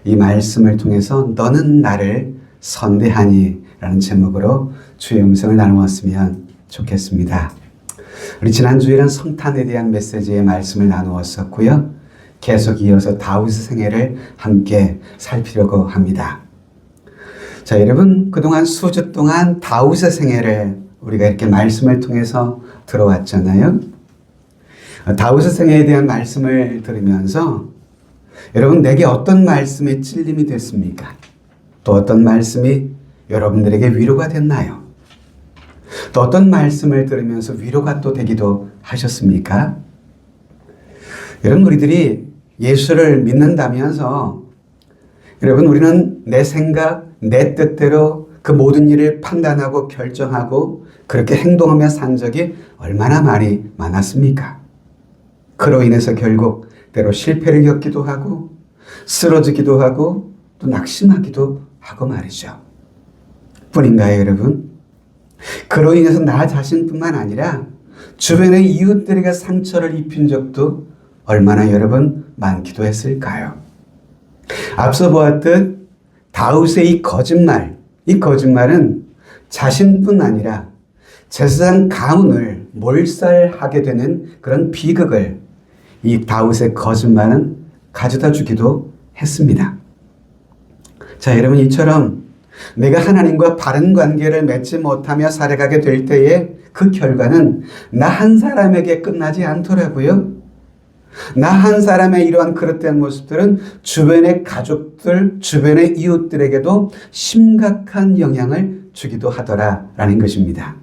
이 말씀을 통해서 너는 나를 선대하니 라는 제목으로 주의 음성을 나누었으면 좋겠습니다. 우리 지난주에는 성탄에 대한 메시지의 말씀을 나누었었고요. 계속 이어서 다윗의 생애를 함께 살피려고 합니다. 자, 여러분, 그동안 수주 동안 다윗의 생애를 우리가 이렇게 말씀을 통해서 들어왔잖아요. 다윗의 생애에 대한 말씀을 들으면서 여러분, 내게 어떤 말씀이 찔림이 됐습니까? 또 어떤 말씀이 여러분들에게 위로가 됐나요? 또 어떤 말씀을 들으면서 위로가 또 되기도 하셨습니까? 여러분, 우리들이 예수를 믿는다면서 여러분, 우리는 내 생각, 내 뜻대로 그 모든 일을 판단하고 결정하고 그렇게 행동하며 산 적이 얼마나 많았습니까? 그로 인해서 결국 때로 실패를 겪기도 하고 쓰러지기도 하고 또 낙심하기도 하고 말이죠. 뿐인가요, 여러분? 그로 인해서 나 자신뿐만 아니라 주변의 이웃들에게 상처를 입힌 적도 얼마나 여러분 많기도 했을까요? 앞서 보았듯 다윗의 이 거짓말은 자신뿐 아니라 제사장 가문을 몰살하게 되는 그런 비극을 이 다윗의 거짓말은 가져다 주기도 했습니다. 자, 여러분, 이처럼 내가 하나님과 바른 관계를 맺지 못하며 살아가게 될 때에 그 결과는 나 한 사람에게 끝나지 않더라고요. 나 한 사람의 이러한 그릇된 모습들은 주변의 가족들, 주변의 이웃들에게도 심각한 영향을 주기도 하더라라는 것입니다.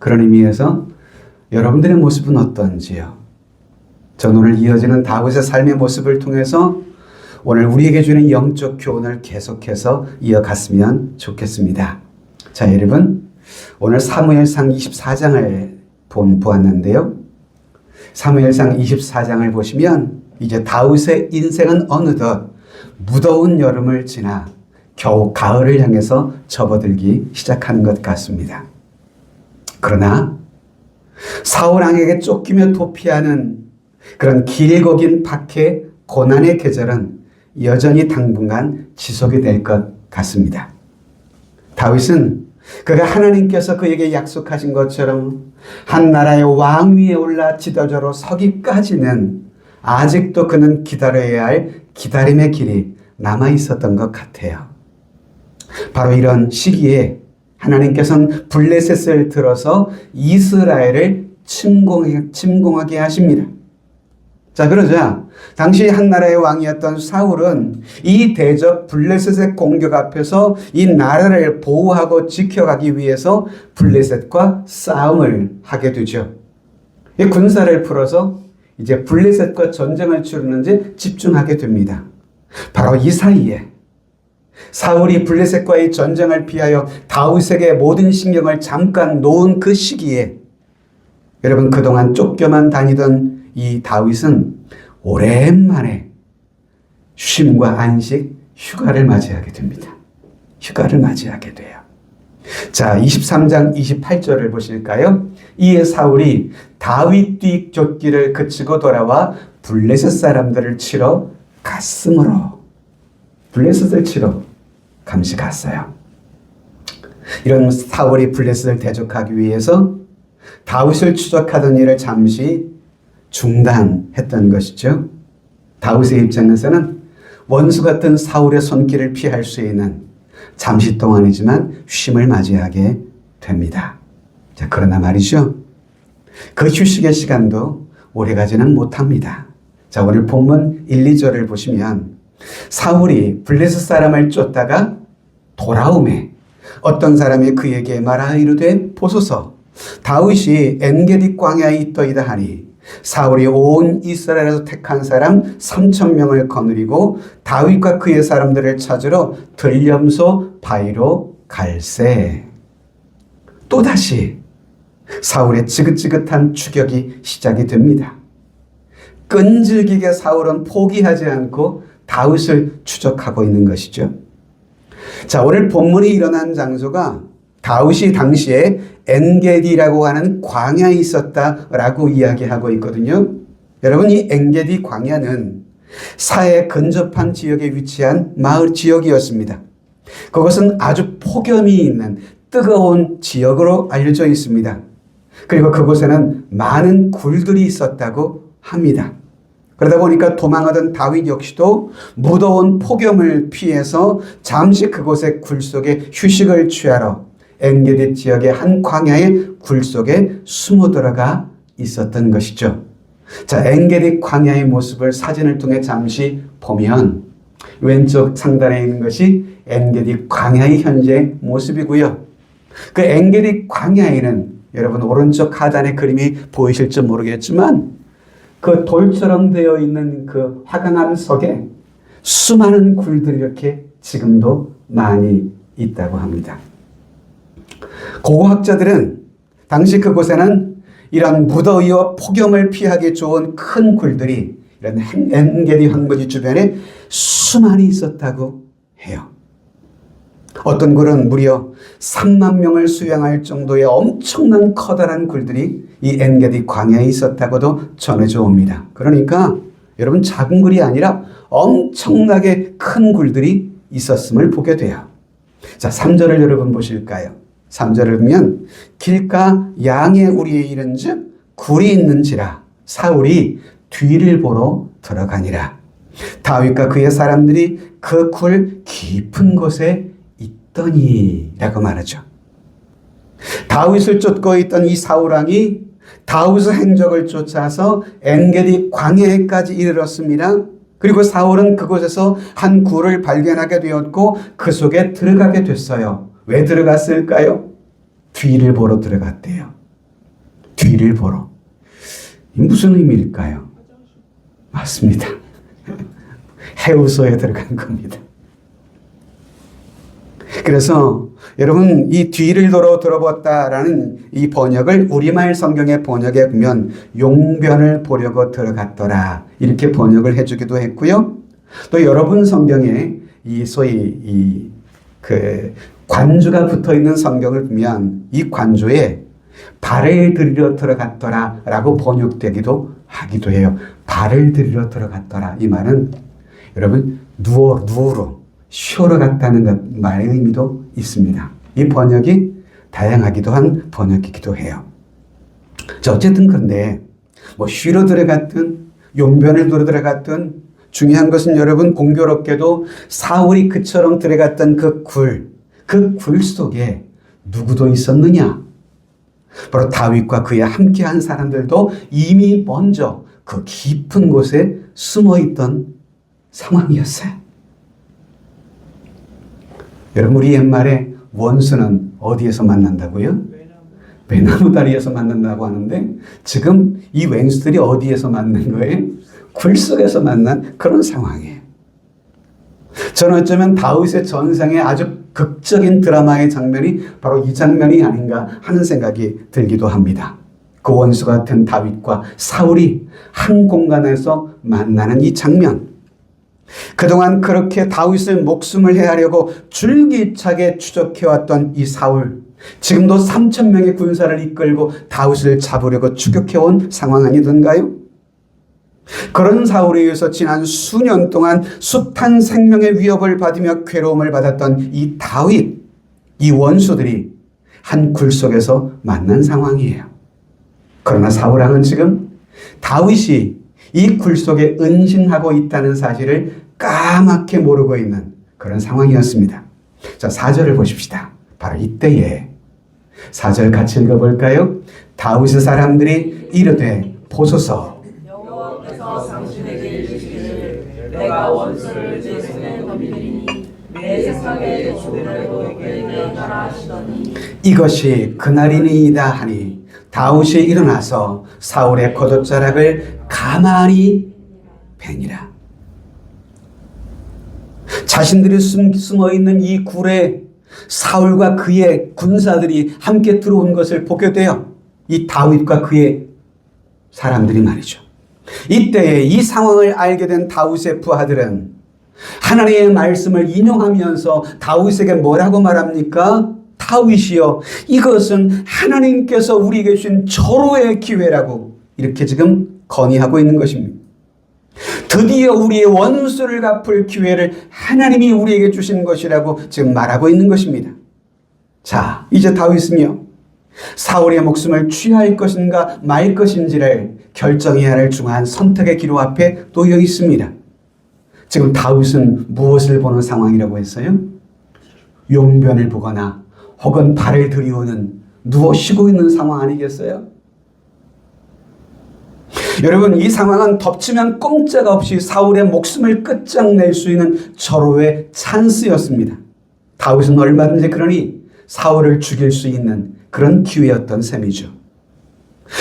그런 의미에서 여러분들의 모습은 어떤지요? 전 오늘 이어지는 다윗의 삶의 모습을 통해서 오늘 우리에게 주는 영적 교훈을 계속해서 이어갔으면 좋겠습니다. 자, 여러분, 오늘 사무엘상 24장을 보았는데요. 사무엘상 24장을 보시면 이제 다윗의 인생은 어느덧 무더운 여름을 지나 겨우 가을을 향해서 접어들기 시작하는 것 같습니다. 그러나 사울 왕에게 쫓기며 도피하는 그런 길고 긴 박해 고난의 계절은 여전히 당분간 지속이 될 것 같습니다. 다윗은 그가 하나님께서 그에게 약속하신 것처럼 한 나라의 왕위에 올라 지도자로 서기까지는 아직도 그는 기다려야 할 기다림의 길이 남아 있었던 것 같아요. 바로 이런 시기에 하나님께서는 블레셋을 들어서 이스라엘을 침공하게 하십니다. 자, 그러자 당시 한 나라의 왕이었던 사울은 이 대적 블레셋의 공격 앞에서 이 나라를 보호하고 지켜가기 위해서 블레셋과 싸움을 하게 되죠. 이 군사를 풀어서 이제 블레셋과 전쟁을 치르는지 집중하게 됩니다. 바로 이 사이에 사울이 블레셋과의 전쟁을 피하여 다윗에게 모든 신경을 잠깐 놓은 그 시기에 여러분, 그동안 쫓겨만 다니던 이 다윗은 오랜만에 쉼과 안식, 휴가를 맞이하게 됩니다. 휴가를 맞이하게 돼요. 자, 23장 28절을 보실까요? 이에 사울이 다윗 뒤 쫓기를 그치고 돌아와 블레셋 사람들을 치러 갔으므로 블레셋을 치러 감시 갔어요. 이런 사울이 블레셋을 대적하기 위해서 다윗을 추적하던 일을 잠시 중단했던 것이죠. 다윗의 입장에서는 원수 같은 사울의 손길을 피할 수 있는 잠시 동안이지만 쉼을 맞이하게 됩니다. 자, 그러나 말이죠. 그 휴식의 시간도 오래가지는 못합니다. 자, 오늘 본문 1, 2절을 보시면 사울이 블레셋 사람을 쫓다가 돌아오매 어떤 사람이 그에게 말하이르되 보소서 다윗이 엔게디 광야에 있더이다 하니 사울이 온 이스라엘에서 택한 사람 3,000명을 거느리고 다윗과 그의 사람들을 찾으러 들염소 바위로 갈새. 또다시 사울의 지긋지긋한 추격이 시작이 됩니다. 끈질기게 사울은 포기하지 않고 다윗을 추적하고 있는 것이죠. 자, 오늘 본문이 일어난 장소가 다윗이 당시에 엔게디라고 하는 광야에 있었다라고 이야기하고 있거든요. 여러분, 이 엔게디 광야는 사해에 근접한 지역에 위치한 마을 지역이었습니다. 그것은 아주 폭염이 있는 뜨거운 지역으로 알려져 있습니다. 그리고 그곳에는 많은 굴들이 있었다고 합니다. 그러다 보니까 도망하던 다윗 역시도 무더운 폭염을 피해서 잠시 그곳의 굴 속에 휴식을 취하러 엔게디 지역의 한 광야의 굴 속에 숨어 들어가 있었던 것이죠. 자, 엔게디 광야의 모습을 사진을 통해 잠시 보면 왼쪽 상단에 있는 것이 엔게디 광야의 현재 모습이고요. 그 엔게디 광야에는 여러분 오른쪽 하단의 그림이 보이실지 모르겠지만 그 돌처럼 되어 있는 그 화강암 속에 수많은 굴들이 이렇게 지금도 많이 있다고 합니다. 고고학자들은 당시 그곳에는 이런 무더위와 폭염을 피하기 좋은 큰 굴들이 이런 엔게디 황무지 주변에 수많이 있었다고 해요. 어떤 굴은 무려 3만 명을 수용할 정도의 엄청난 커다란 굴들이 이 엔게디 광야에 있었다고도 전해져 옵니다. 그러니까 여러분 작은 굴이 아니라 엄청나게 큰 굴들이 있었음을 보게 돼요. 자, 3절을 여러분 보실까요? 3절을 보면 길가 양의 우리에 이른즉 굴이 있는지라 사울이 뒤를 보러 들어가니라. 다윗과 그의 사람들이 그 굴 깊은 곳에 있더니라고 말하죠. 다윗을 쫓고 있던 이 사울왕이 다윗의 행적을 쫓아서 엔게디 광야에까지 이르렀습니다. 그리고 사울은 그곳에서 한 굴을 발견하게 되었고 그 속에 들어가게 됐어요. 왜 들어갔을까요? 뒤를 보러 들어갔대요. 뒤를 보러. 무슨 의미일까요? 맞습니다. 해우소에 들어간 겁니다. 그래서 여러분 이 뒤를 돌아 들어봤다라는 이 번역을 우리말 성경의 번역에 보면 용변을 보려고 들어갔더라 이렇게 번역을 해주기도 했고요. 또 여러분 성경에 이 소위 그 관주가 붙어 있는 성경을 보면 이 관주에 발을 들이러 들어갔더라 라고 번역되기도 하기도 해요. 발을 들이러 들어갔더라 이 말은 여러분 누우러 쉬러 갔다는 말의 의미도 있습니다. 이 번역이 다양하기도 한 번역이기도 해요. 자, 어쨌든 그런데 뭐 쉬러 들어갔든 용변을 돌아 들어갔든 중요한 것은 여러분 공교롭게도 사울이 그처럼 들어갔던 그 굴 속에 누구도 있었느냐? 바로 다윗과 그의 함께한 사람들도 이미 먼저 그 깊은 곳에 숨어 있던 상황이었어요. 여러분 우리 옛말에 원수는 어디에서 만난다고요? 외나무 다리에서 만난다고 하는데 지금 이 왼수들이 어디에서 만난 거예요? 굴 속에서 만난 그런 상황이에요. 저는 어쩌면 다윗의 전생의 아주 극적인 드라마의 장면이 바로 이 장면이 아닌가 하는 생각이 들기도 합니다. 그 원수 같은 다윗과 사울이 한 공간에서 만나는 이 장면. 그동안 그렇게 다윗의 목숨을 해하려고 줄기차게 추적해왔던 이 사울. 지금도 3,000명의 군사를 이끌고 다윗을 잡으려고 추격해온 상황 아니던가요? 그런 사울에 의해서 지난 수년 동안 숱한 생명의 위협을 받으며 괴로움을 받았던 이 다윗, 이 원수들이 한 굴 속에서 만난 상황이에요. 그러나 사울왕은 지금 다윗이 이 굴 속에 은신하고 있다는 사실을 까맣게 모르고 있는 그런 상황이었습니다. 자, 4절을 보십시다. 바로 이때에 4절 같이 읽어볼까요? 다윗의 사람들이 이르되 보소서 여호와께서 당신에게 이르시기를 내가 원수를 내 손에 넘기리니 내 생각에 죽음을 너에게 하라 하시더니 이것이 그날이니이다 하니 다윗이 일어나서 사울의 겉옷자락을 가만히 베니라. 자신들이 숨어있는 이 굴에 사울과 그의 군사들이 함께 들어온 것을 보게 돼요. 이 다윗과 그의 사람들이 말이죠. 이때에 이 상황을 알게 된 다윗의 부하들은 하나님의 말씀을 인용하면서 다윗에게 뭐라고 말합니까? 다윗이여, 이것은 하나님께서 우리에게 주신 절호의 기회라고 이렇게 지금 건의하고 있는 것입니다. 드디어 우리의 원수를 갚을 기회를 하나님이 우리에게 주신 것이라고 지금 말하고 있는 것입니다. 자, 이제 다윗은요, 사울의 목숨을 취할 것인가 말 것인지를 결정해야 할 중요한 선택의 기로 앞에 놓여 있습니다. 지금 다윗은 무엇을 보는 상황이라고 했어요? 용변을 보거나 혹은 발을 들이우는, 누워 쉬고 있는 상황 아니겠어요? 여러분, 이 상황은 덮치면 꼼짝없이 사울의 목숨을 끝장낼 수 있는 절호의 찬스였습니다. 다윗은 얼마든지 그러니 사울을 죽일 수 있는 그런 기회였던 셈이죠.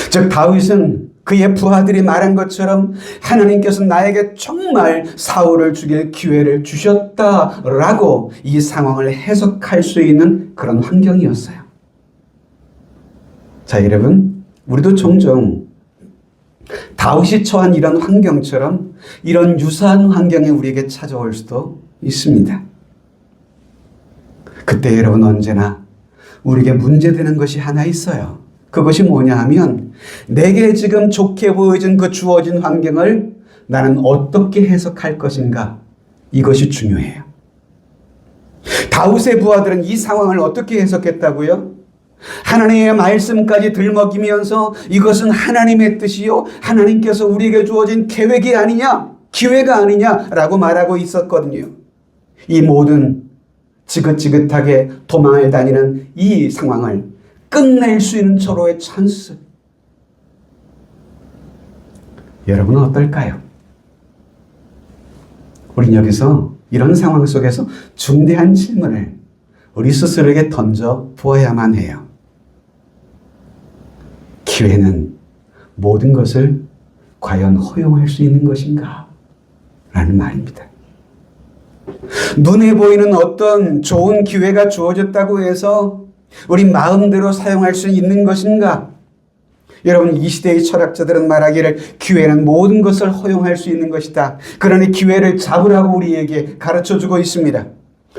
즉 다윗은 그의 부하들이 말한 것처럼 하나님께서 나에게 정말 사울을 죽일 기회를 주셨다라고 이 상황을 해석할 수 있는 그런 환경이었어요. 자, 여러분, 우리도 종종 다윗이 처한 이런 환경처럼 이런 유사한 환경이 우리에게 찾아올 수도 있습니다. 그때 여러분 언제나 우리에게 문제되는 것이 하나 있어요. 그것이 뭐냐 하면 내게 지금 좋게 보여진 그 주어진 환경을 나는 어떻게 해석할 것인가, 이것이 중요해요. 다윗의 부하들은 이 상황을 어떻게 해석했다고요? 하나님의 말씀까지 들먹이면서 이것은 하나님의 뜻이요, 하나님께서 우리에게 주어진 계획이 아니냐, 기회가 아니냐라고 말하고 있었거든요. 이 모든 지긋지긋하게 도망을 다니는 이 상황을 끝낼 수 있는 절호의 찬스. 여러분은 어떨까요? 우린 여기서 이런 상황 속에서 중대한 질문을 우리 스스로에게 던져 보아야만 해요. 기회는 모든 것을 과연 허용할 수 있는 것인가? 라는 말입니다. 눈에 보이는 어떤 좋은 기회가 주어졌다고 해서 우리 마음대로 사용할 수 있는 것인가? 여러분, 이 시대의 철학자들은 말하기를 기회는 모든 것을 허용할 수 있는 것이다. 그러니 기회를 잡으라고 우리에게 가르쳐주고 있습니다.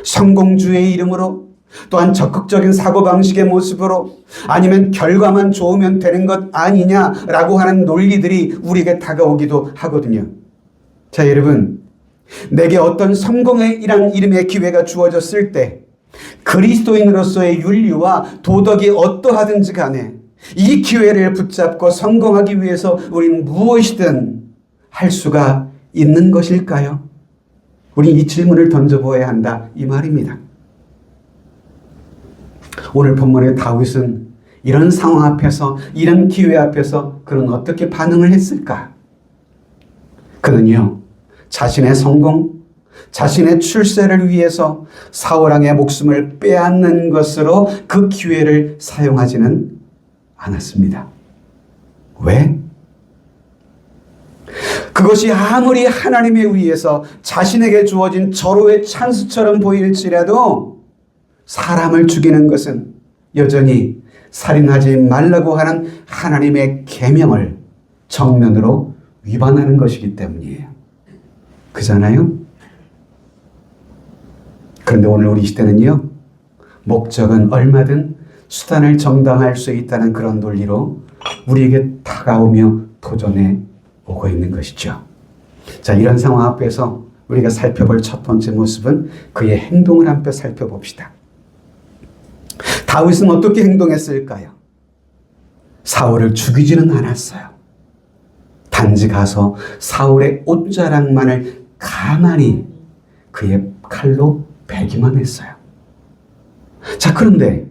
성공주의의 이름으로, 또한 적극적인 사고방식의 모습으로, 아니면 결과만 좋으면 되는 것 아니냐라고 하는 논리들이 우리에게 다가오기도 하거든요. 자, 여러분, 내게 어떤 성공의 이름의 기회가 주어졌을 때 그리스도인으로서의 윤리와 도덕이 어떠하든지 간에 이 기회를 붙잡고 성공하기 위해서 우리는 무엇이든 할 수가 있는 것일까요? 우리 이 질문을 던져보아야 한다, 이 말입니다. 오늘 본문의 다윗은 이런 상황 앞에서, 이런 기회 앞에서 그는 어떻게 반응을 했을까? 그는요, 자신의 성공, 자신의 출세를 위해서 사울 왕의 목숨을 빼앗는 것으로 그 기회를 사용하지는 않았습니다. 왜? 그것이 아무리 하나님에 의해서 자신에게 주어진 절호의 찬스처럼 보일지라도 사람을 죽이는 것은 여전히 살인하지 말라고 하는 하나님의 계명을 정면으로 위반하는 것이기 때문이에요. 그잖아요? 그런데 오늘 우리 시대는요, 목적은 얼마든 수단을 정당화할 수 있다는 그런 논리로 우리에게 다가오며 도전해 오고 있는 것이죠. 자, 이런 상황 앞에서 우리가 살펴볼 첫 번째 모습은 그의 행동을 한번 살펴봅시다. 다윗은 어떻게 행동했을까요? 사울을 죽이지는 않았어요. 단지 가서 사울의 옷자락만을 가만히 그의 칼로 베기만 했어요. 자, 그런데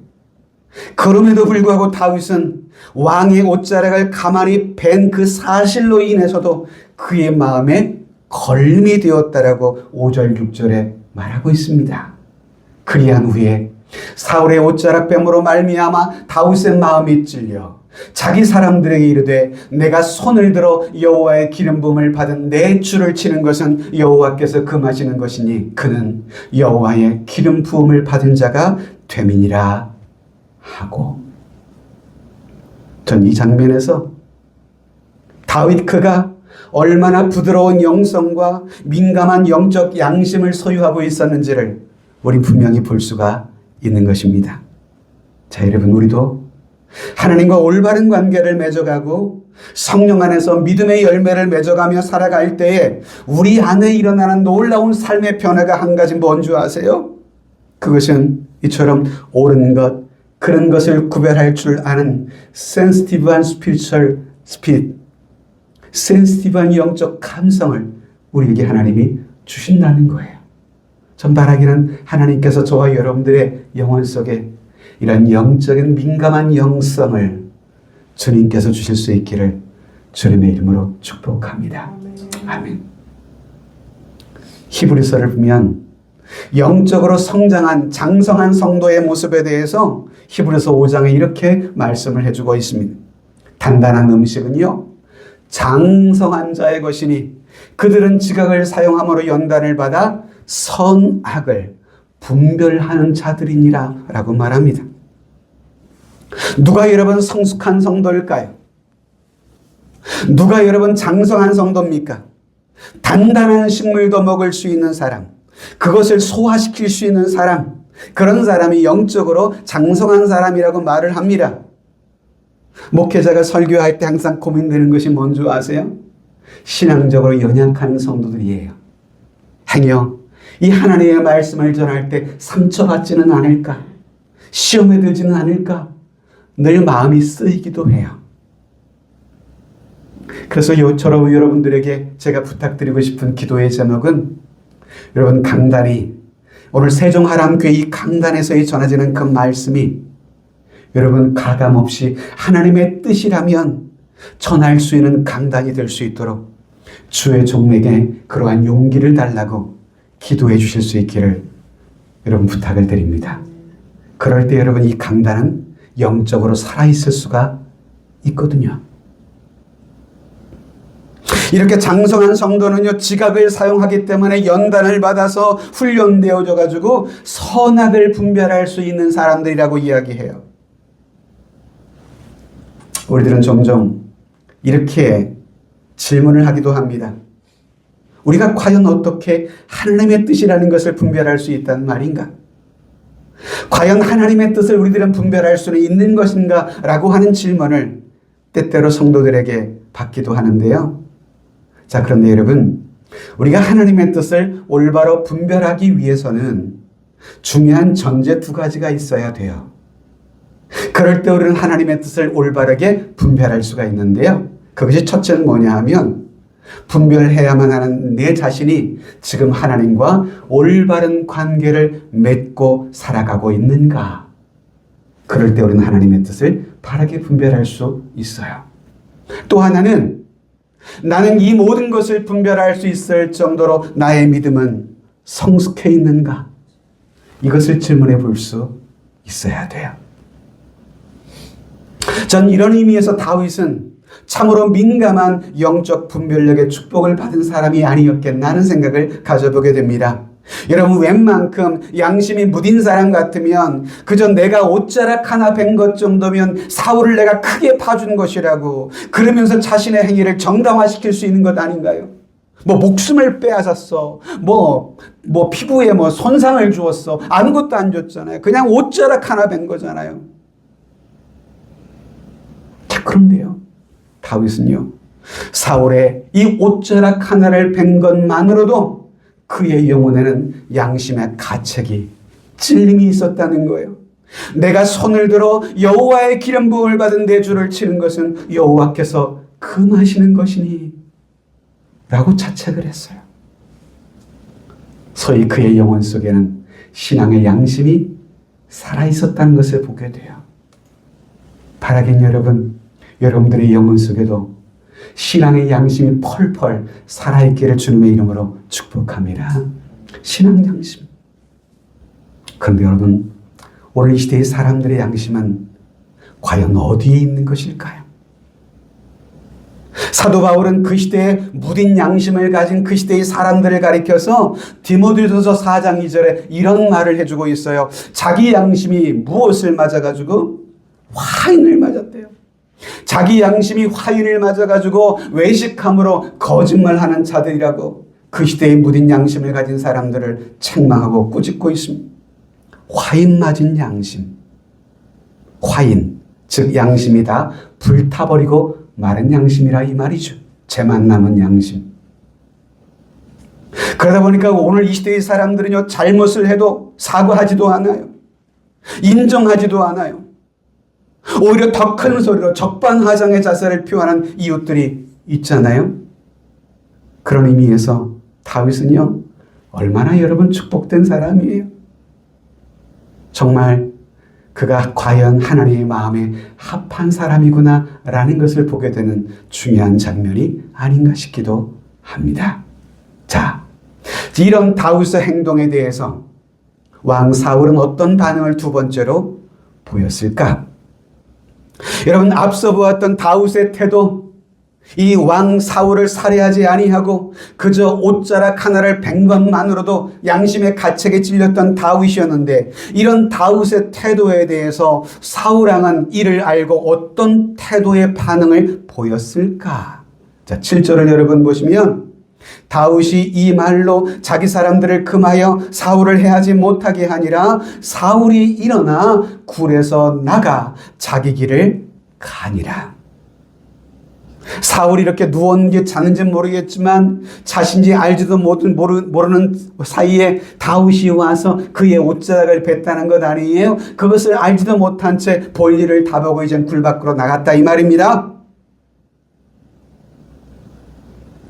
그럼에도 불구하고 다윗은 왕의 옷자락을 가만히 벤 그 사실로 인해서도 그의 마음에 걸림이 되었다라고 5절 6절에 말하고 있습니다. 그리한 후에 사울의 옷자락 뱀으로 말미암아 다윗의 마음이 찔려 자기 사람들에게 이르되 내가 손을 들어 여호와의 기름 부음을 받은 내 줄을 치는 것은 여호와께서 금하시는 것이니 그는 여호와의 기름 부음을 받은 자가 됨이니라 하고, 전 이 장면에서 다윗 그가 얼마나 부드러운 영성과 민감한 영적 양심을 소유하고 있었는지를 우리 분명히 볼 수가 있는 것입니다. 자, 여러분, 우리도 하나님과 올바른 관계를 맺어가고 성령 안에서 믿음의 열매를 맺어가며 살아갈 때에 우리 안에 일어나는 놀라운 삶의 변화가 한 가지 뭔 줄 아세요? 그것은 이처럼 옳은 것, 그런 것을 구별할 줄 아는 센시티브한 스피리추얼 스피릿, 센시티브한 영적 감성을 우리에게 하나님이 주신다는 거예요. 전 바라기는 하나님께서 저와 여러분들의 영혼 속에 이런 영적인 민감한 영성을 주님께서 주실 수 있기를 주님의 이름으로 축복합니다. 아멘. 히브리서를 보면 영적으로 성장한 장성한 성도의 모습에 대해서 히브리서 5장에 이렇게 말씀을 해주고 있습니다. 단단한 음식은요, 장성한 자의 것이니 그들은 지각을 사용함으로 연단을 받아 선악을 분별하는 자들이니라 라고 말합니다. 누가 여러분 성숙한 성도일까요? 누가 여러분 장성한 성도입니까? 단단한 식물도 먹을 수 있는 사람, 그것을 소화시킬 수 있는 사람, 그런 사람이 영적으로 장성한 사람이라고 말을 합니다. 목회자가 설교할 때 항상 고민되는 것이 뭔지 아세요? 신앙적으로 연약한 성도들이에요. 행여 이 하나님의 말씀을 전할 때 상처받지는 않을까? 시험에 들지는 않을까? 늘 마음이 쓰이기도 해요. 그래서 저로 여러분들에게 제가 부탁드리고 싶은 기도의 제목은, 여러분 강단이, 오늘 세종하람교회 이 강단에서 전해지는 그 말씀이 여러분 가감없이 하나님의 뜻이라면 전할 수 있는 강단이 될 수 있도록 주의 종에게 그러한 용기를 달라고 기도해 주실 수 있기를 여러분 부탁을 드립니다. 그럴 때 여러분 이 강단은 영적으로 살아있을 수가 있거든요. 이렇게 장성한 성도는요, 지각을 사용하기 때문에 연단을 받아서 훈련되어져 가지고 선악을 분별할 수 있는 사람들이라고 이야기해요. 우리들은 종종 이렇게 질문을 하기도 합니다. 우리가 과연 어떻게 하나님의 뜻이라는 것을 분별할 수 있단 말인가? 과연 하나님의 뜻을 우리들은 분별할 수는 있는 것인가? 라고 하는 질문을 때때로 성도들에게 받기도 하는데요. 자, 그런데 여러분, 우리가 하나님의 뜻을 올바로 분별하기 위해서는 중요한 전제 두 가지가 있어야 돼요. 그럴 때 우리는 하나님의 뜻을 올바르게 분별할 수가 있는데요. 그것이 첫째는 뭐냐 하면, 분별해야만 하는 내 자신이 지금 하나님과 올바른 관계를 맺고 살아가고 있는가. 그럴 때 우리는 하나님의 뜻을 바르게 분별할 수 있어요. 또 하나는, 나는 이 모든 것을 분별할 수 있을 정도로 나의 믿음은 성숙해 있는가? 이것을 질문해 볼 수 있어야 돼요. 전 이런 의미에서 다윗은 참으로 민감한 영적 분별력의 축복을 받은 사람이 아니었겠나 하는 생각을 가져보게 됩니다. 여러분, 웬만큼 양심이 무딘 사람 같으면 그저 내가 옷자락 하나 벤 것 정도면 사울을 내가 크게 봐준 것이라고 그러면서 자신의 행위를 정당화시킬 수 있는 것 아닌가요? 목숨을 빼앗았어. 피부에 손상을 주었어. 아무것도 안 줬잖아요. 그냥 옷자락 하나 벤 거잖아요. 자, 그런데요, 다윗은요, 사울의 이 옷자락 하나를 벤 것만으로도 그의 영혼에는 양심의 가책이, 찔림이 있었다는 거예요. 내가 손을 들어 여호와의 기름 부음을 받은 내 주를 치는 것은 여호와께서 금하시는 것이니 라고 자책을 했어요. 소위 그의 영혼 속에는 신앙의 양심이 살아있었다는 것을 보게 돼요. 바라긴 여러분들의 영혼 속에도 신앙의 양심이 펄펄 살아있기를 주님의 이름으로 축복합니다. 신앙 양심. 그런데 여러분, 오늘 이 시대의 사람들의 양심은 과연 어디에 있는 것일까요? 사도 바울은 그 시대에 무딘 양심을 가진 그 시대의 사람들을 가리켜서 디모데후서 4장 2절에 이런 말을 해주고 있어요. 자기 양심이 무엇을 맞아가지고? 화인을 맞았대요. 자기 양심이 화인을 맞아가지고 외식함으로 거짓말하는 자들이라고 그 시대의 무딘 양심을 가진 사람들을 책망하고 꾸짖고 있습니다. 화인 맞은 양심. 화인, 즉 양심이 다 불타버리고 마른 양심이라 이 말이죠. 죄만 남은 양심. 그러다 보니까 오늘 이 시대의 사람들은요, 잘못을 해도 사과하지도 않아요. 인정하지도 않아요. 오히려 더 큰 소리로 적반하장의 자세를 표하는 이웃들이 있잖아요. 그런 의미에서 다윗은요, 얼마나 여러분 축복된 사람이에요. 정말 그가 과연 하나님의 마음에 합한 사람이구나 라는 것을 보게 되는 중요한 장면이 아닌가 싶기도 합니다. 자, 이런 다윗의 행동에 대해서 왕 사울은 어떤 반응을 두 번째로 보였을까? 여러분, 앞서 보았던 다윗의 태도, 이 왕 사울을 살해하지 아니하고 그저 옷자락 하나를 벤 것만으로도 양심의 가책에 찔렸던 다윗이었는데, 이런 다윗의 태도에 대해서 사울 왕은 이를 알고 어떤 태도의 반응을 보였을까? 자, 7절을 여러분 보시면 다윗이 이 말로 자기 사람들을 금하여 사울을 해하지 못하게 하니라. 사울이 일어나 굴에서 나가 자기 길을 가니라. 사울이 이렇게 누운 게 자는지 모르겠지만 자신지 알지도 모르는 사이에 다윗이 와서 그의 옷자락을 뱉다는 것 아니에요? 그것을 알지도 못한 채 볼일을 다 보고 이제 굴 밖으로 나갔다 이 말입니다.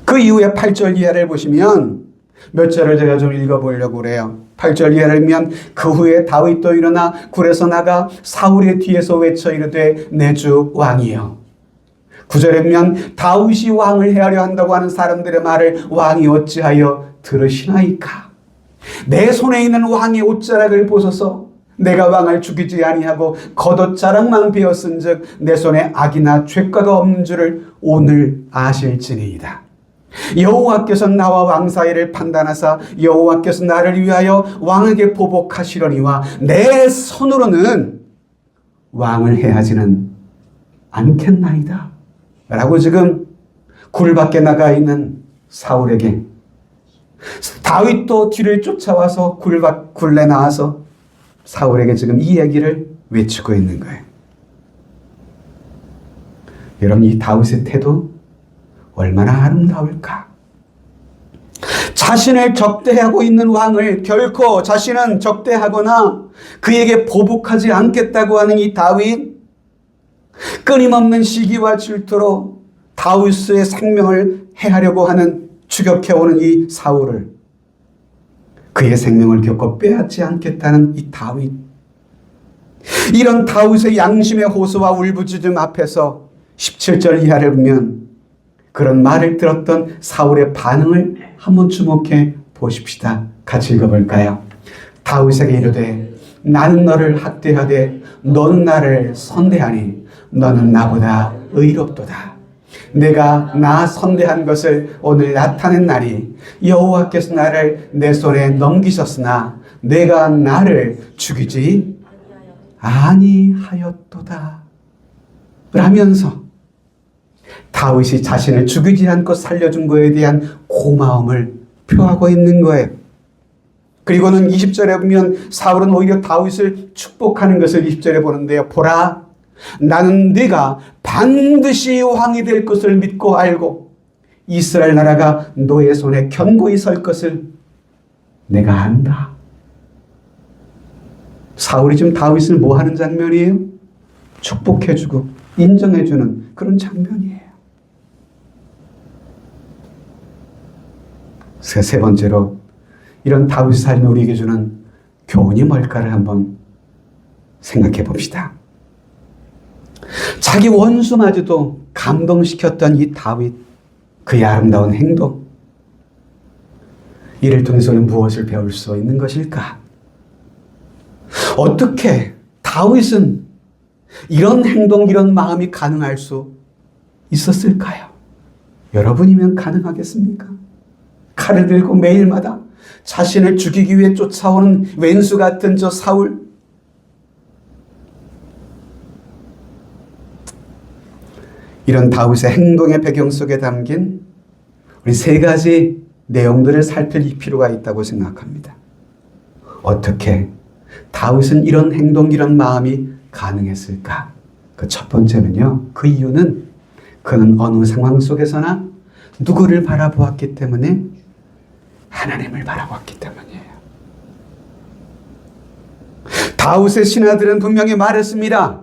그 이후에 8절 이하를 보시면 몇 절을 제가 좀 읽어보려고 그래요. 8절 이하를 보면 그 후에 다윗도 일어나 굴에서 나가 사울의 뒤에서 외쳐 이르되 내 주 왕이여. 9절에 보면 다윗이 왕을 해하려 한다고 하는 사람들의 말을 왕이 어찌하여 들으시나이까. 내 손에 있는 왕의 옷자락을 보소서. 내가 왕을 죽이지 아니하고 겉옷자락만 베었은즉 내 손에 악이나 죄가가 없는 줄을 오늘 아실지니이다. 여호와께서 나와 왕 사이를 판단하사 여호와께서 나를 위하여 왕에게 보복하시려니와 내 손으로는 왕을 해하지는 않겠나이다 라고 지금 굴 밖에 나가 있는 사울에게, 다윗도 뒤를 쫓아와서 굴에 나와서 사울에게 지금 이 얘기를 외치고 있는 거예요. 여러분, 이 다윗의 태도 얼마나 아름다울까? 자신을 적대하고 있는 왕을 결코 자신은 적대하거나 그에게 보복하지 않겠다고 하는 이 다윗, 끊임없는 시기와 질투로 다윗의 생명을 해하려고 하는 추격해오는 이 사울을, 그의 생명을 결코 빼앗지 않겠다는 이 다윗, 이런 다윗의 양심의 호소와 울부짖음 앞에서 17절 이하를 보면 그런 말을 들었던 사울의 반응을 한번 주목해 보십시다. 같이 읽어볼까요? 다윗에게 이르되 나는 너를 학대하되 너는 나를 선대하니 너는 나보다 의롭도다. 내가 나 선대한 것을 오늘 나타낸 날이 여호와께서 나를 내 손에 넘기셨으나 내가 나를 죽이지 아니하였도다 라면서 다윗이 자신을 죽이지 않고 살려준 것에 대한 고마움을 표하고 있는 거예요. 그리고는 20절에 보면 사울은 오히려 다윗을 축복하는 것을 20절에 보는데요. 보라, 나는 네가 반드시 왕이 될 것을 믿고 알고 이스라엘 나라가 너의 손에 견고히 설 것을 내가 안다. 사울이 지금 다윗을 뭐 하는 장면이에요? 축복해주고 인정해주는 그런 장면이에요. 세 번째로 이런 다윗의 삶이 우리에게 주는 교훈이 뭘까를 한번 생각해 봅시다. 자기 원수마저도 감동시켰던 이 다윗, 그의 아름다운 행동, 이를 통해서 우리는 무엇을 배울 수 있는 것일까? 어떻게 다윗은 이런 행동, 이런 마음이 가능할 수 있었을까요? 여러분이면 가능하겠습니까? 칼을 들고 매일마다 자신을 죽이기 위해 쫓아오는 왼수 같은 저 사울, 이런 다윗의 행동의 배경 속에 담긴 우리 세 가지 내용들을 살필 필요가 있다고 생각합니다. 어떻게 다윗은 이런 행동, 이런 마음이 가능했을까? 그 첫 번째는요, 그 이유는 그는 어느 상황 속에서나 누구를 바라보았기 때문에? 하나님을 바라보았기 때문이에요. 다윗의 신하들은 분명히 말했습니다.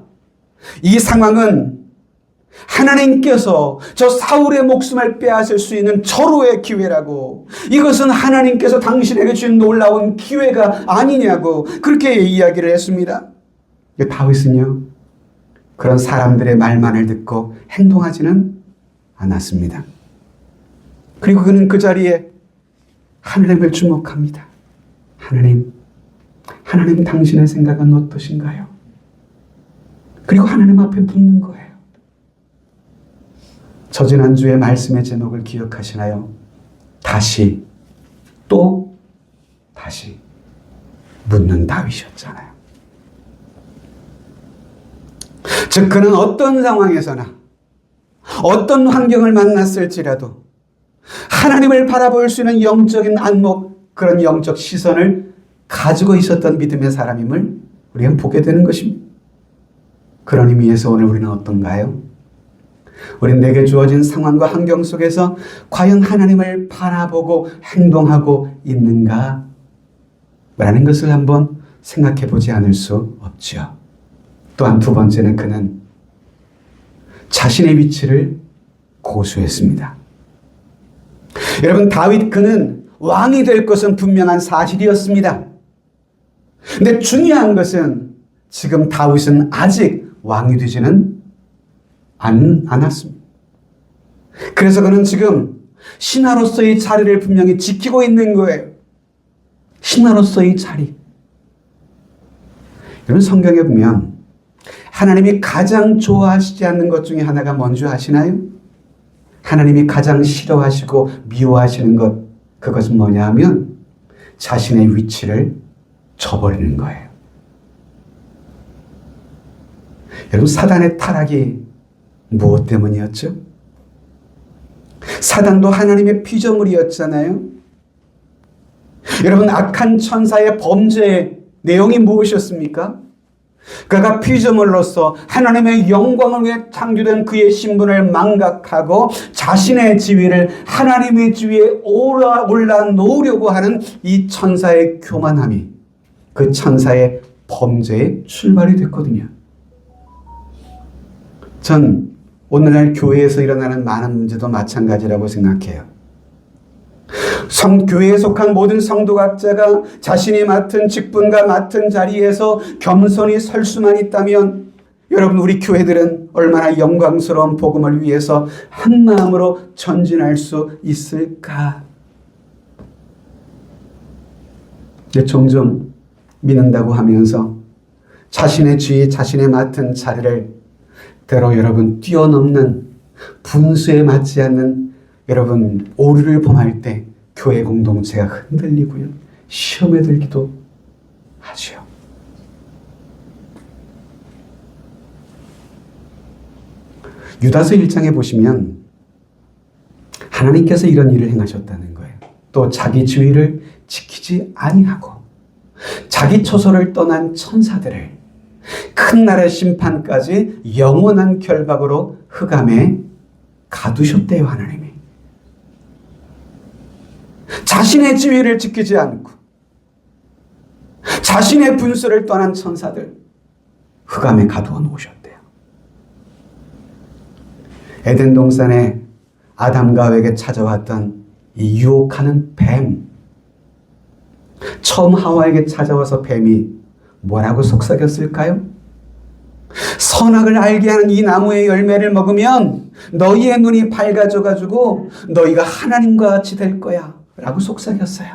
이 상황은 하나님께서 저 사울의 목숨을 빼앗을 수 있는 절호의 기회라고, 이것은 하나님께서 당신에게 주신 놀라운 기회가 아니냐고 그렇게 이야기를 했습니다. 다윗은요, 그런 사람들의 말만을 듣고 행동하지는 않았습니다. 그리고 그는 그 자리에 하나님을 주목합니다. 하나님 당신의 생각은 어떠신가요? 그리고 하나님 앞에 묻는 거예요. 저지난주에 말씀의 제목을 기억하시나요? 다시 또 다시 묻는 다윗이었잖아요. 즉 그는 어떤 상황에서나 어떤 환경을 만났을지라도 하나님을 바라볼 수 있는 영적인 안목, 그런 영적 시선을 가지고 있었던 믿음의 사람임을 우리는 보게 되는 것입니다. 그런 의미에서 오늘 우리는 어떤가요? 우리는 내게 주어진 상황과 환경 속에서 과연 하나님을 바라보고 행동하고 있는가? 라는 것을 한번 생각해 보지 않을 수 없죠. 또한 두 번째는 그는 자신의 위치를 고수했습니다. 여러분, 다윗 그는 왕이 될 것은 분명한 사실이었습니다. 근데 중요한 것은 지금 다윗은 아직 왕이 되지는 않았습니다. 그래서 그는 지금 신하로서의 자리를 분명히 지키고 있는 거예요. 신하로서의 자리. 여러분, 성경에 보면 하나님이 가장 좋아하시지 않는 것 중에 하나가 뭔지 아시나요? 하나님이 가장 싫어하시고 미워하시는 것, 그것은 뭐냐 하면 자신의 위치를 저버리는 거예요. 여러분, 사단의 타락이 무엇 때문이었죠? 사단도 하나님의 피조물이었잖아요. 여러분, 악한 천사의 범죄의 내용이 무엇이었습니까? 그가 피조물로서 하나님의 영광을 위해 창조된 그의 신분을 망각하고 자신의 지위를 하나님의 지위에 올라놓으려고 하는 이 천사의 교만함이 그 천사의 범죄의 출발이 됐거든요. 전 오늘날 교회에서 일어나는 많은 문제도 마찬가지라고 생각해요. 교회에 속한 모든 성도각자가 자신이 맡은 직분과 맡은 자리에서 겸손히 설 수만 있다면, 여러분, 우리 교회들은 얼마나 영광스러운 복음을 위해서 한 마음으로 전진할 수 있을까? 종종 믿는다고 하면서 자신의 지위, 자신의 맡은 자리를 때로 여러분 뛰어넘는, 분수에 맞지 않는 여러분 오류를 범할 때 교회 공동체가 흔들리고요, 시험에 들기도 하죠. 유다서 1장에 보시면 하나님께서 이런 일을 행하셨다는 거예요. 또 자기 지위를 지키지 아니하고 자기 처소를 떠난 천사들을 큰 날의 심판까지 영원한 결박으로 흑암에 가두셨대요. 하나님이 자신의 지위를 지키지 않고 자신의 분수를 떠난 천사들 흑암에 가두어 놓으셨대요. 에덴 동산에 아담과 하와에게 찾아왔던 이 유혹하는 뱀, 처음 하와에게 찾아와서 뱀이 뭐라고 속삭였을까요? 선악을 알게 하는 이 나무의 열매를 먹으면 너희의 눈이 밝아져 가지고 너희가 하나님과 같이 될 거야 라고 속삭였어요.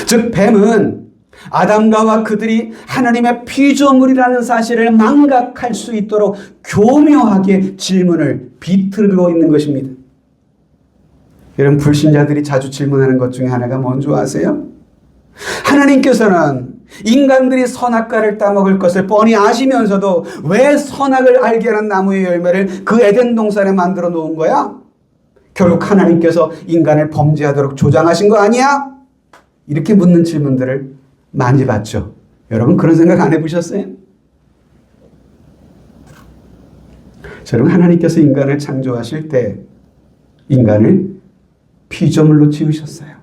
즉 뱀은 아담과 하와 그들이 하나님의 피조물이라는 사실을 망각할 수 있도록 교묘하게 질문을 비틀고 있는 것입니다. 여러분, 불신자들이 자주 질문하는 것 중에 하나가 뭔지 아세요? 하나님께서는 인간들이 선악과를 따먹을 것을 뻔히 아시면서도 왜 선악을 알게 하는 나무의 열매를 그 에덴 동산에 만들어 놓은 거야? 결국 하나님께서 인간을 범죄하도록 조장하신 거 아니야? 이렇게 묻는 질문들을 많이 받죠. 여러분, 그런 생각 안 해보셨어요? 저는 하나님께서 인간을 창조하실 때 인간을 피조물로 지으셨어요.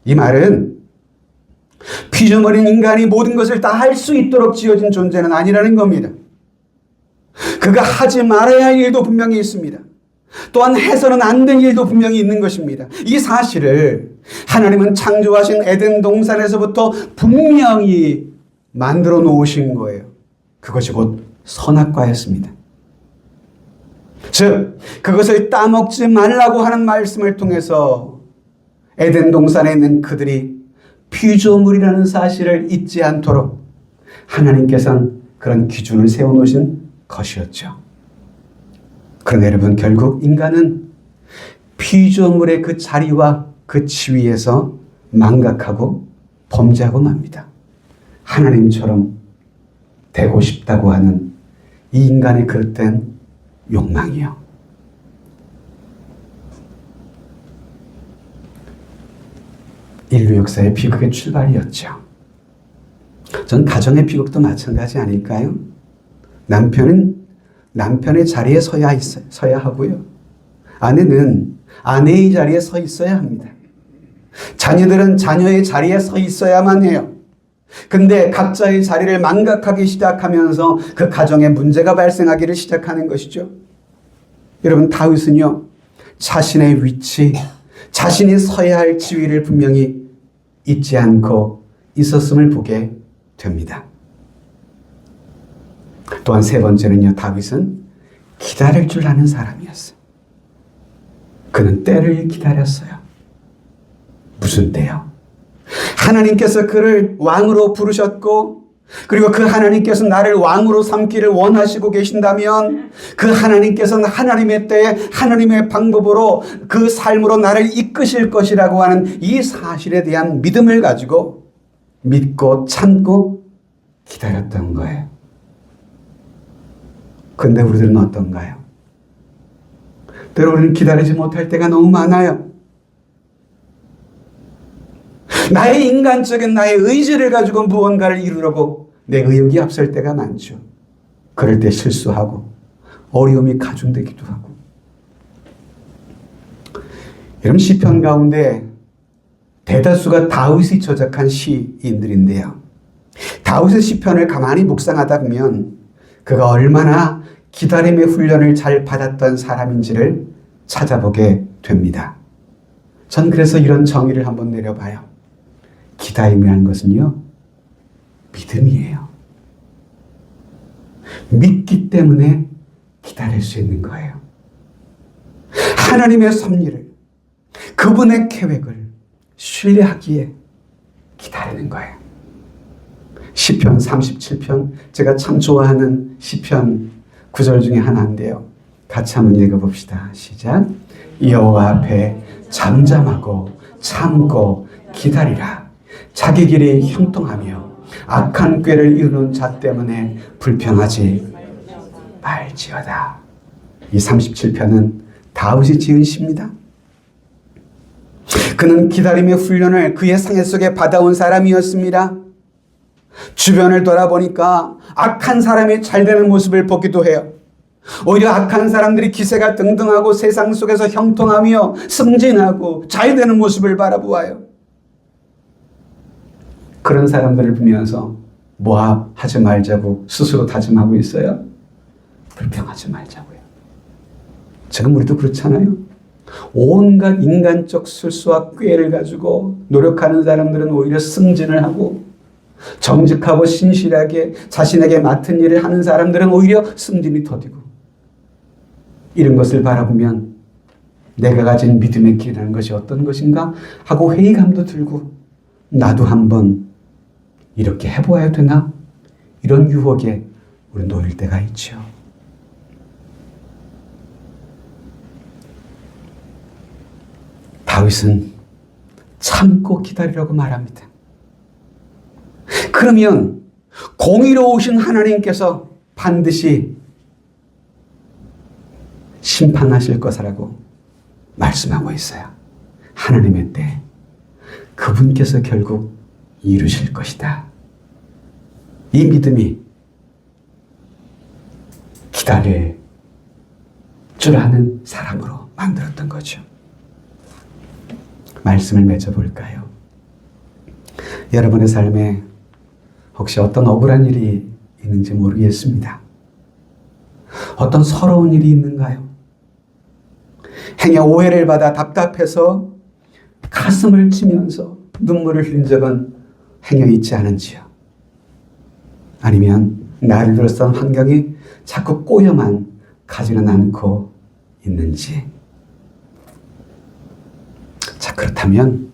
이 말은 피조물인 인간이 모든 것을 다 할 수 있도록 지어진 존재는 아니라는 겁니다. 그가 하지 말아야 할 일도 분명히 있습니다. 또한 해서는 안 될 일도 분명히 있는 것입니다. 이 사실을 하나님은 창조하신 에덴 동산에서부터 분명히 만들어 놓으신 거예요. 그것이 곧 선악과였습니다. 즉, 그것을 따먹지 말라고 하는 말씀을 통해서 에덴 동산에 있는 그들이 피조물이라는 사실을 잊지 않도록 하나님께서는 그런 기준을 세워놓으신 것이었죠. 그런데 여러분, 결국 인간은 피조물의 그 자리와 그 지위에서 망각하고 범죄하고 맙니다. 하나님처럼 되고 싶다고 하는 이 인간의 그릇된 욕망이요. 인류 역사의 비극의 출발이었죠. 전 가정의 비극도 마찬가지 아닐까요? 남편은 남편의 자리에 서야 하고요. 아내는 아내의 자리에 서 있어야 합니다. 자녀들은 자녀의 자리에 서 있어야만 해요. 근데 각자의 자리를 망각하기 시작하면서 그 가정에 문제가 발생하기를 시작하는 것이죠. 여러분, 다윗은요, 자신의 위치, 자신이 서야 할 지위를 분명히 잊지 않고 있었음을 보게 됩니다. 또한 세 번째는요, 다윗은 기다릴 줄 아는 사람이었어요. 그는 때를 기다렸어요. 무슨 때요? 하나님께서 그를 왕으로 부르셨고, 그리고 그 하나님께서 나를 왕으로 삼기를 원하시고 계신다면 그 하나님께서는 하나님의 때에 하나님의 방법으로 그 삶으로 나를 이끄실 것이라고 하는 이 사실에 대한 믿음을 가지고 믿고 참고 기다렸던 거예요. 근데 우리들은 어떤가요? 때로 우리는 기다리지 못할 때가 너무 많아요. 나의 인간적인 나의 의지를 가지고 무언가를 이루려고 내 의욕이 앞설 때가 많죠. 그럴 때 실수하고 어려움이 가중되기도 하고. 여러분, 시편 가운데 대다수가 다윗이 저작한 시인들인데요. 다윗의 시편을 가만히 묵상하다 보면 그가 얼마나 기다림의 훈련을 잘 받았던 사람인지를 찾아보게 됩니다. 전 그래서 이런 정의를 한번 내려봐요. 기다림이라는 것은요, 믿음이에요. 믿기 때문에 기다릴 수 있는 거예요. 하나님의 섭리를, 그분의 계획을 신뢰하기에 기다리는 거예요. 시편 37편, 제가 참 좋아하는 시편 9절 중에 하나인데요. 같이 한번 읽어봅시다. 시작. 여호와 앞에 잠잠하고 참고 기다리라. 자기 길이 형통하며 악한 꾀를 이루는 자 때문에 불평하지 말지어다. 이 37편은 다윗이 지은 시입니다. 그는 기다림의 훈련을 그의 상해 속에 받아온 사람이었습니다. 주변을 돌아보니까 악한 사람이 잘 되는 모습을 보기도 해요. 오히려 악한 사람들이 기세가 등등하고 세상 속에서 형통하며 승진하고 잘 되는 모습을 바라보아요. 그런 사람들을 보면서 모압하지 말자고 스스로 다짐하고 있어요. 불평하지 말자고요. 지금 우리도 그렇잖아요. 온갖 인간적 술수와 꾀를 가지고 노력하는 사람들은 오히려 승진을 하고, 정직하고 신실하게 자신에게 맡은 일을 하는 사람들은 오히려 승진이 더디고, 이런 것을 바라보면 내가 가진 믿음의 길이라는 것이 어떤 것인가 하고 회의감도 들고, 나도 한번 이렇게 해보아야 되나? 이런 유혹에 우리 놓일 때가 있죠. 다윗은 참고 기다리라고 말합니다. 그러면 공의로우신 하나님께서 반드시 심판하실 것이라고 말씀하고 있어요. 하나님의 때 그분께서 결국 이루실 것이다. 이 믿음이 기다릴 줄 아는 사람으로 만들었던 거죠. 말씀을 맺어볼까요? 여러분의 삶에 혹시 어떤 억울한 일이 있는지 모르겠습니다. 어떤 서러운 일이 있는가요? 행여 오해를 받아 답답해서 가슴을 치면서 눈물을 흘린 적은 행여 있지 않은지요? 아니면 나를 둘러싼 환경이 자꾸 꼬여만 가지는 않고 있는지? 자, 그렇다면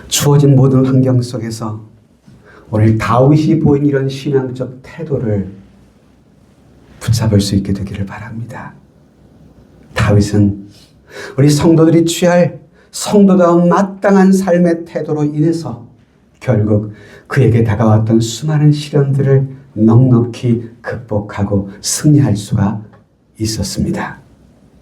주어진 모든 환경 속에서 오늘 다윗이 보인 이런 신앙적 태도를 붙잡을 수 있게 되기를 바랍니다. 다윗은 우리 성도들이 취할 성도다운 마땅한 삶의 태도로 인해서 결국 그에게 다가왔던 수많은 시련들을 넉넉히 극복하고 승리할 수가 있었습니다.